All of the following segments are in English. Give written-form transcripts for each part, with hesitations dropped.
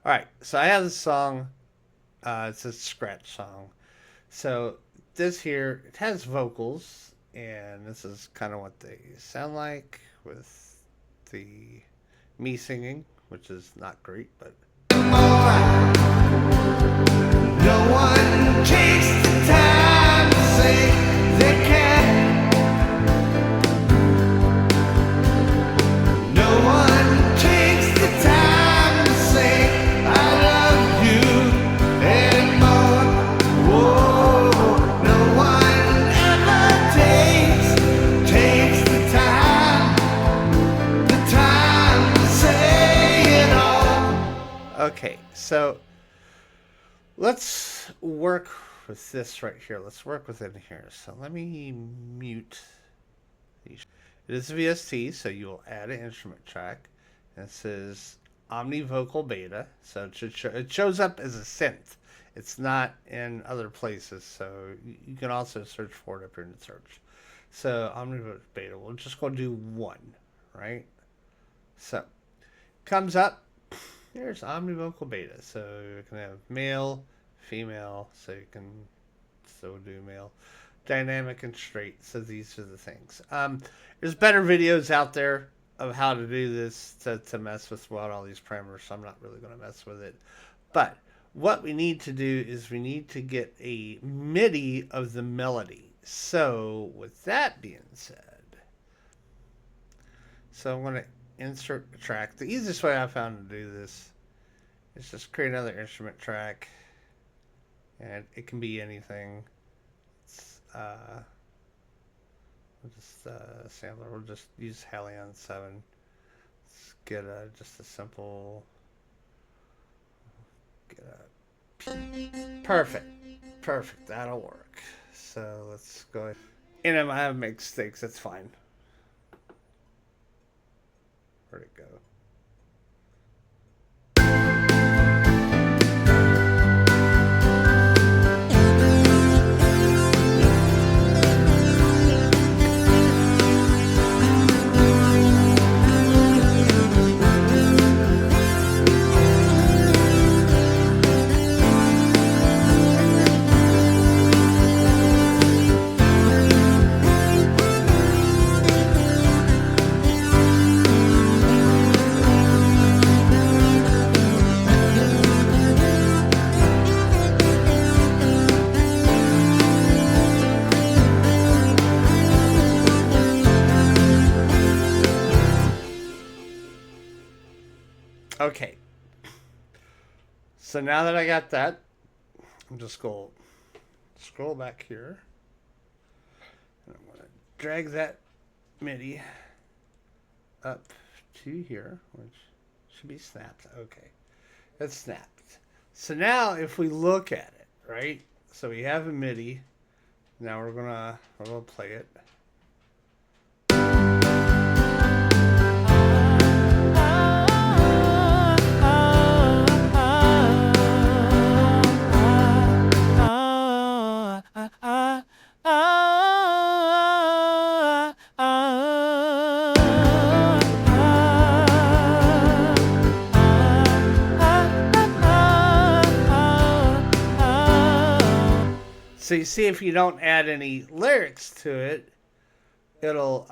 All right, so I have this song. It's a scratch song. So this here, it has vocals, and this is kind of what they sound like with the me singing, which is not great, but no one takes the time to say they can. No one takes the time to say I love you anymore. Whoa, no one ever takes the time to say it all. Okay, so let's work with this right here. Let's work within here. So let me mute these. It is a VST, so you will add an instrument track. And it says Omnivocal Beta, so it shows up as a synth. It's not in other places, so you can also search for it up here in the search. So Omnivocal Beta, we're just going to do one, right? So comes up. Here's Omnivocal Beta. So you can have male, female, so you can still do male, dynamic, and straight. So these are the things. There's better videos out there of how to do this to mess with all these parameters, so I'm not really going to mess with it. But what we need to do is we need to get a MIDI of the melody. So with that being said, so I'm going to insert a track. The easiest way I found to do this is just create another instrument track, and it can be anything. It's, we'll just sampler. We'll just use Halion 7. Let's get just a simple. Get a perfect. That'll work. So let's go ahead. And if I have mistakes, that's fine. Where'd it go? Okay. So now that I got that, I'm just going to scroll back here. And I'm going to drag that MIDI up to here, which should be snapped. Okay. It's snapped. So now if we look at it, right? So we have a MIDI. Now we're gonna play it. So you see, if you don't add any lyrics to it, it'll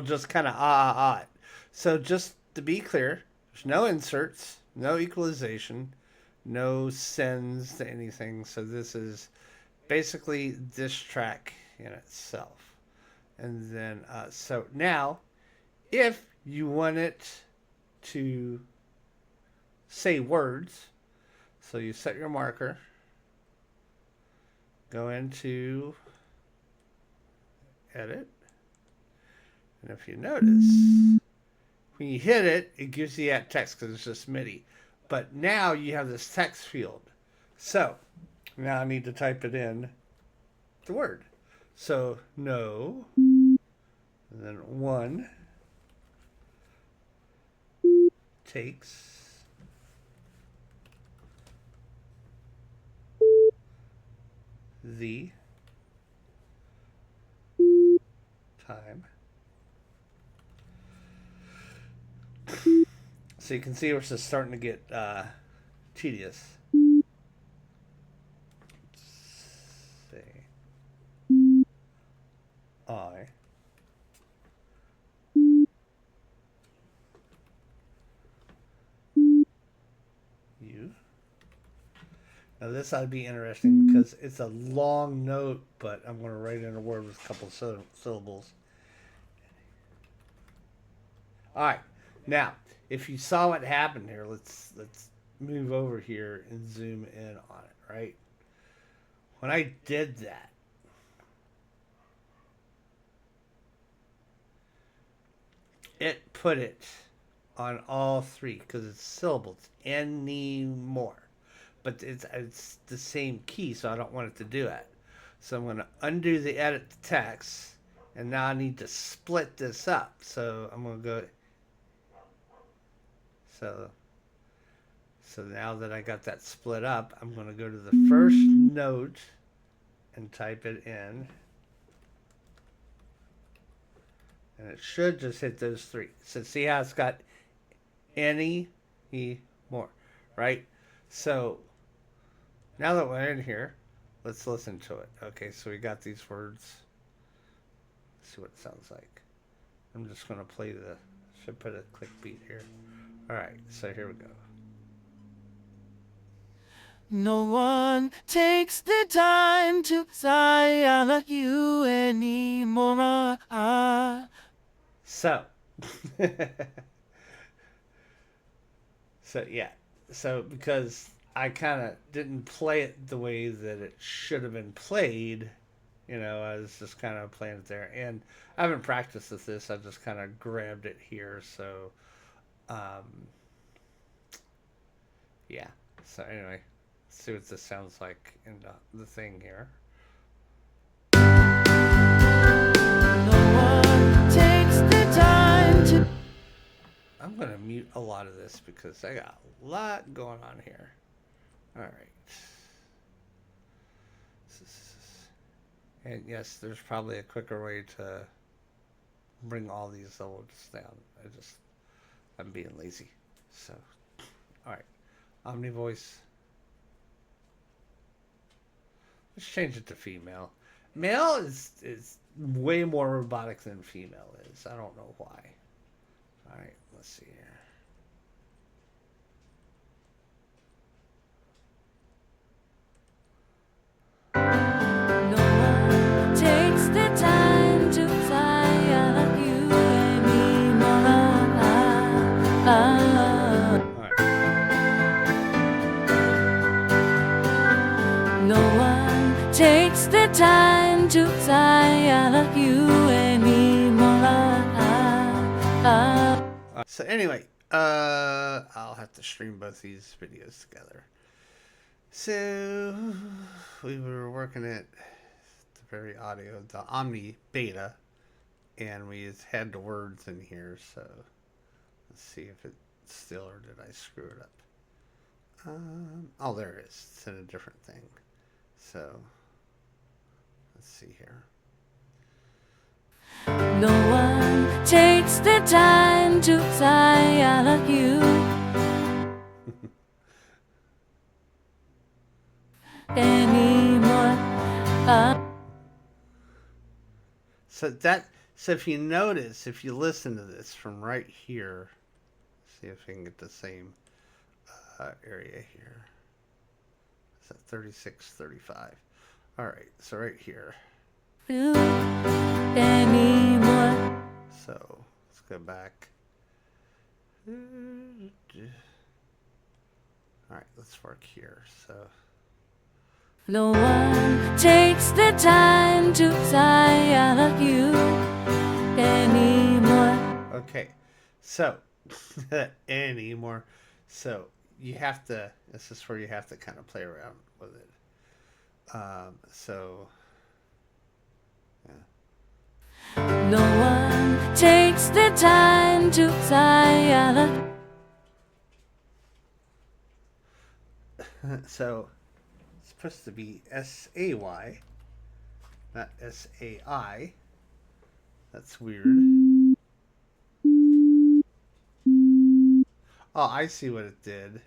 just kind of it. So just to be clear, there's no inserts, no equalization, no sends to anything. So this is basically this track in itself. And then so now, if you want it to say words, so you set your marker. Go into edit. And if you notice, when you hit it, it gives you that text because it's just MIDI. But now you have this text field. So now I need to type it in the word. So no, and then one takes the time. So you can see it's just starting to get tedious. Let's see. I. You. Now this ought to be interesting because it's a long note, but I'm going to write in a word with a couple of syllables. All right. Now, if you saw what happened here, let's move over here and zoom in on it, right? When I did that, it put it on all three because it's syllables anymore. But it's the same key, so I don't want it to do that. So I'm going to undo the edit to text, and now I need to split this up. So I'm going to go. So now that I got that split up, I'm going to go to the first note and type it in. And it should just hit those three. So see how it's got any more, right? So now that we're in here, let's listen to it. Okay, so we got these words. Let's see what it sounds like. I'm just going to play should put a click beat here. All right, so here we go. No one takes the time to say I love you anymore. So, yeah. So because I kind of didn't play it the way that it should have been played, I was just kind of playing it there. And I haven't practiced with this. I just kind of grabbed it here. So, yeah. So anyway, let's see what this sounds like in the thing here. I'm going to mute a lot of this because I got a lot going on here. All right. And yes, there's probably a quicker way to bring all these levels down. I'm being lazy. So, all right. Omnivoice. Let's change it to female. Male is way more robotic than female is. I don't know why. All right, let's see here. No one takes the time to say I love you anymore. No one takes the time to say I love you anymore. So anyway, I'll have to stream both these videos together. So we were working at the very audio, the Omni beta, and we had the words in here. So let's see if it's still, or did I screw it up? Oh, there it is. It's in a different thing. So let's see here. No one takes the time to say I love you anymore. So if you notice, if you listen to this from right here, see if we can get the same area here. It's at 36, 35. All right, so right here. Anymore. So let's go back. All right, let's work here. So no one takes the time to say I love you anymore. Okay, so anymore. So you have to. This is where you have to kind of play around with it. So. Yeah. No one takes the time to say I love. So it's supposed to be S-A-Y, not S-A-I. That's weird. Oh, I see what it did.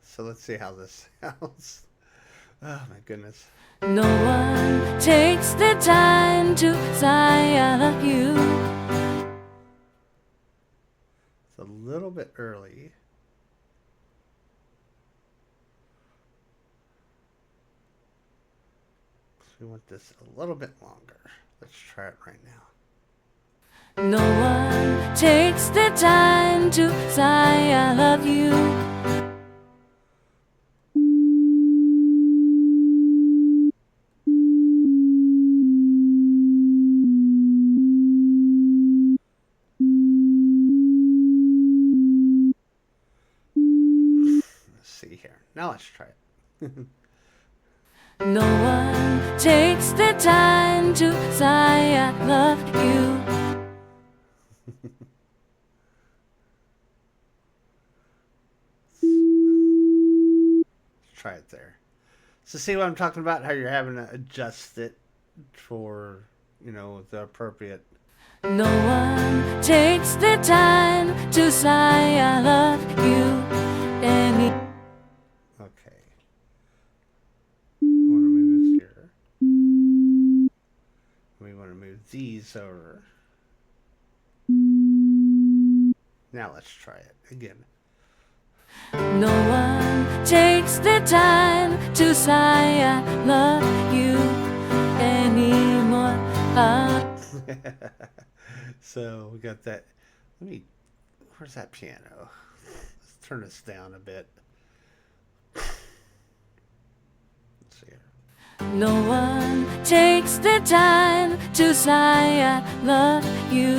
So let's see how this sounds. Oh my goodness. No one takes the time to say I love you. It's a little bit early. So we want this a little bit longer. Let's try it right now. No one takes the time to say I love you. Let's see here. Now let's try it. No one takes the time to say I love you. Let's try it there. So see what I'm talking about? How you're having to adjust it for, the appropriate. No one takes the time to say I love you. Okay. I want to move this here. We want to move these over. Now let's try it again. No one takes the time to say I love you anymore. So we got that. Where's that piano? Let's turn this down a bit. Let's see here. No one takes the time to say I love you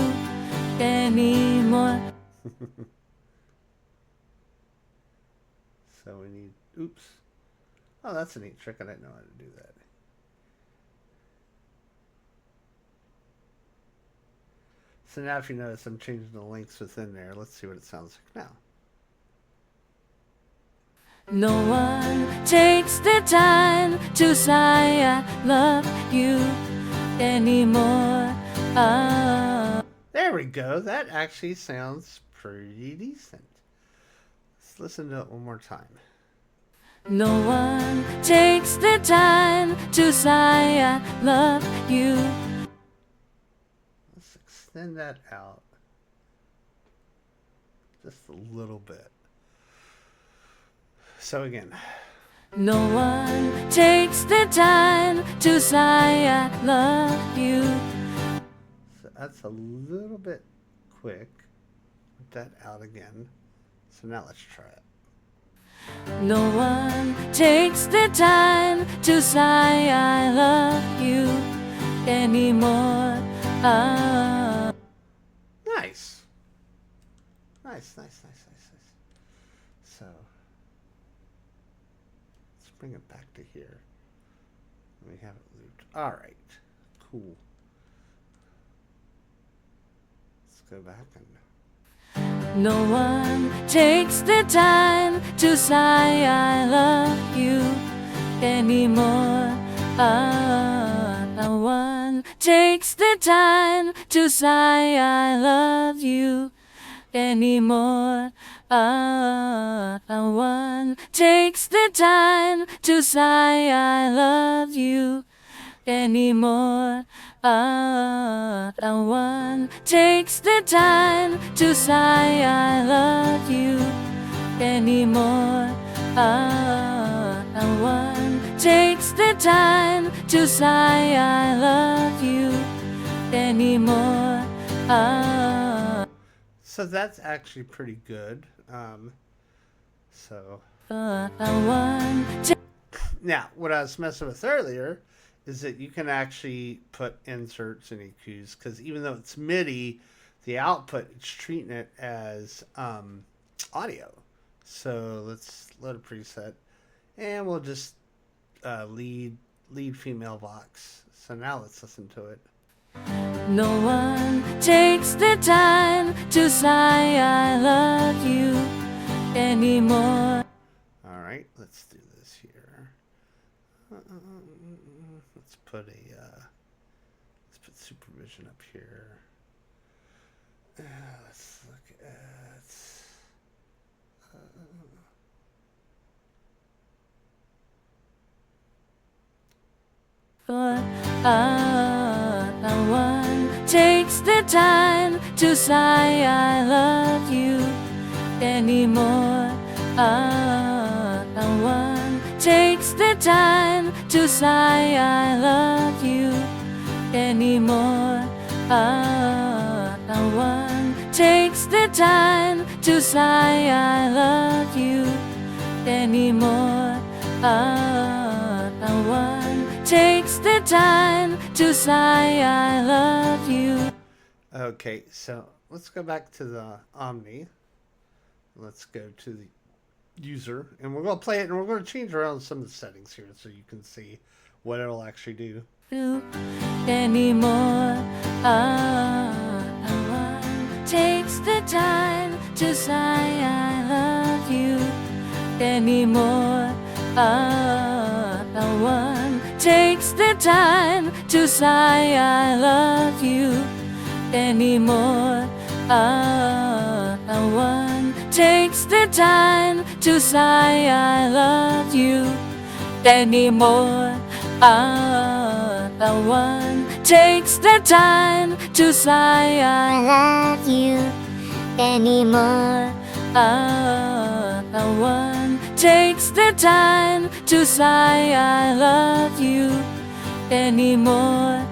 anymore. So we need, oops. Oh, that's a neat trick. I didn't know how to do that. So now if you notice, I'm changing the links within there. Let's see what it sounds like now. No one takes the time to say I love you anymore. There we go. That actually sounds pretty decent. Let's listen to it one more time. No one takes the time to say I love you. Let's extend that out just a little bit. So again. No one takes the time to say I love you. So that's a little bit quick. Put that out again. So now let's try it. No one takes the time to say I love you anymore. Nice. Nice. So let's bring it back to here. We have it looped. All right. Cool. Let's go back and. No one takes the time to say I love you anymore. No one takes the time to say I love you anymore. No one takes the time to say I love you anymore. No one takes the time to say I love you anymore. No one takes the time to say I love you anymore. So that's actually pretty good. Now, what I was messing with earlier is that you can actually put inserts and EQs, because even though it's MIDI, the output, it's treating it as audio. So let's load a preset, and we'll just lead female vox. So now let's listen to it. No one takes the time to say I love you anymore. All right, let's do this here. Let's put supervision up here. For one takes the time to say I love you anymore. One takes the time to say I love you anymore. One takes the time to say I love you anymore. One takes the time to say I love you. Okay, so let's go back to the Omni. Let's go to the user, and we're going to play it, and we're going to change around some of the settings here so you can see what it'll actually do. Anymore. One takes the time to say I love you anymore. One takes the time to say I love you anymore. One takes the time to say I love you anymore. One takes the time to say I love you anymore. One takes the time to say I love you anymore.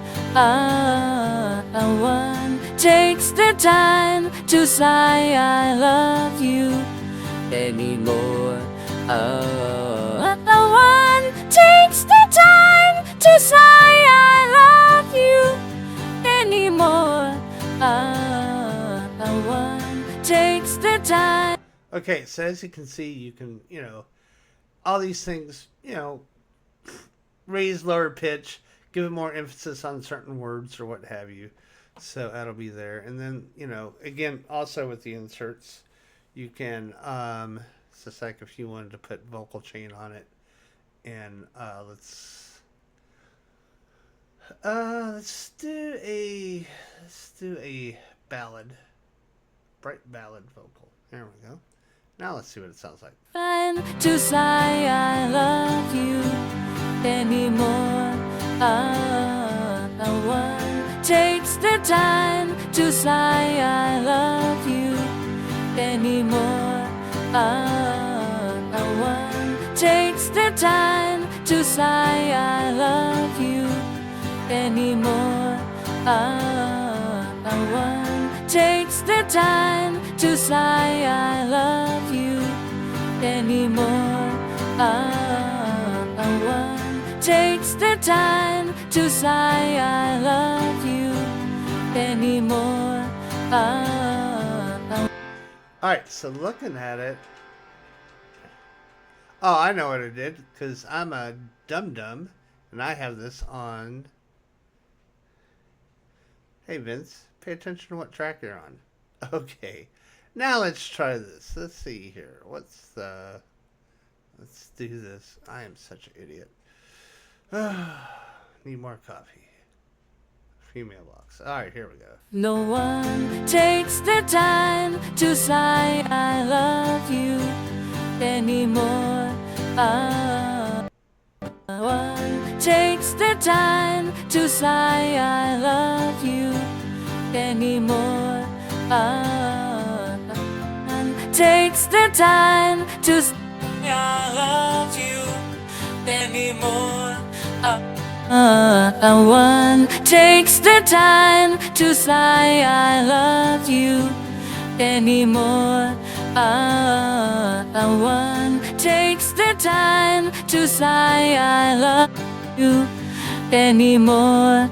One takes the time to say I love you anymore. One takes the time to say I love you anymore. One takes the time. Okay, so as you can see, you can, all these things, raise, lower pitch, give it more emphasis on certain words or what have you. So that'll be there. And then, again, also with the inserts, you can, it's just like if you wanted to put vocal chain on it. And let's do a ballad, bright ballad vocal. There we go. Now let's see what it sounds like. Fine to say I love you anymore. One takes the time to say I love you anymore. One takes the time to say I love you anymore. One takes the time to say I love you anymore. One takes the time to say I love you anymore. Alright, so looking at it. Oh, I know what it did, because I'm a dum-dum, and I have this on. Hey, Vince, pay attention to what track you're on. Okay, now let's try this. Let's see here. Let's do this. I am such an idiot. Need more coffee. Female box. Alright, here we go. No one takes the time to say I love you anymore. One takes the time to say I love you anymore. One takes the time to say I love you anymore. One takes the time to say I love you anymore. One takes the time to say I love you anymore.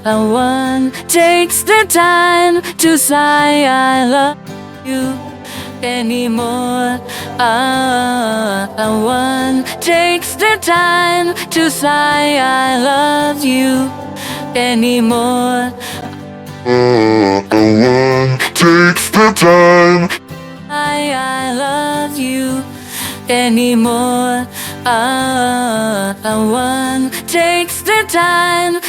One takes the time to say I love you anymore. One takes the time to say I love you anymore. One takes the time. I love you anymore. One takes the time.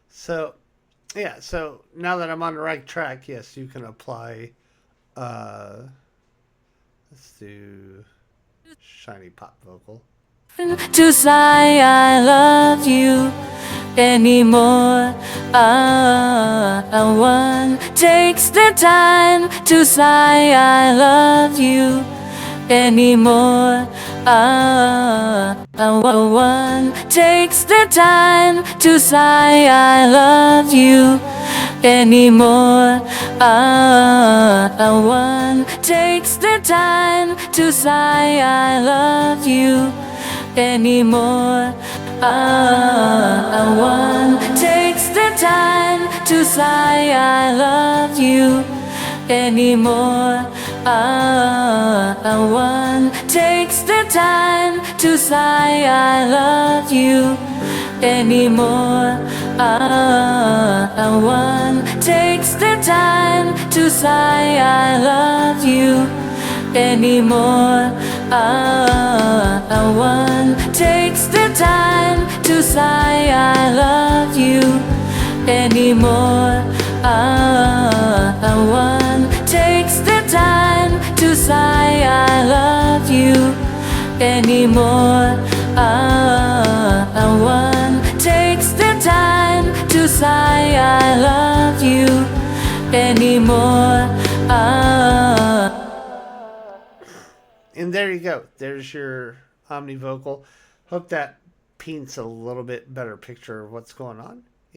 So, yeah, so now that I'm on the right track, yes, you can apply, let's do shiny pop vocal. to sigh I love you anymore. One takes the time to sigh I love you anymore. One takes the time to sigh I love you anymore. One takes the time to sigh I love you anymore. One takes the time to sigh I love you anymore. One takes the time to sigh I love you anymore. One takes the time to sigh I love you anymore. One takes the time to sigh I love you anymore. One takes the time to sigh I love you anymore. One takes the time to sigh I love you anymore. And there you go. There's your omnivocal. Hope that paints a little bit better picture of what's going on.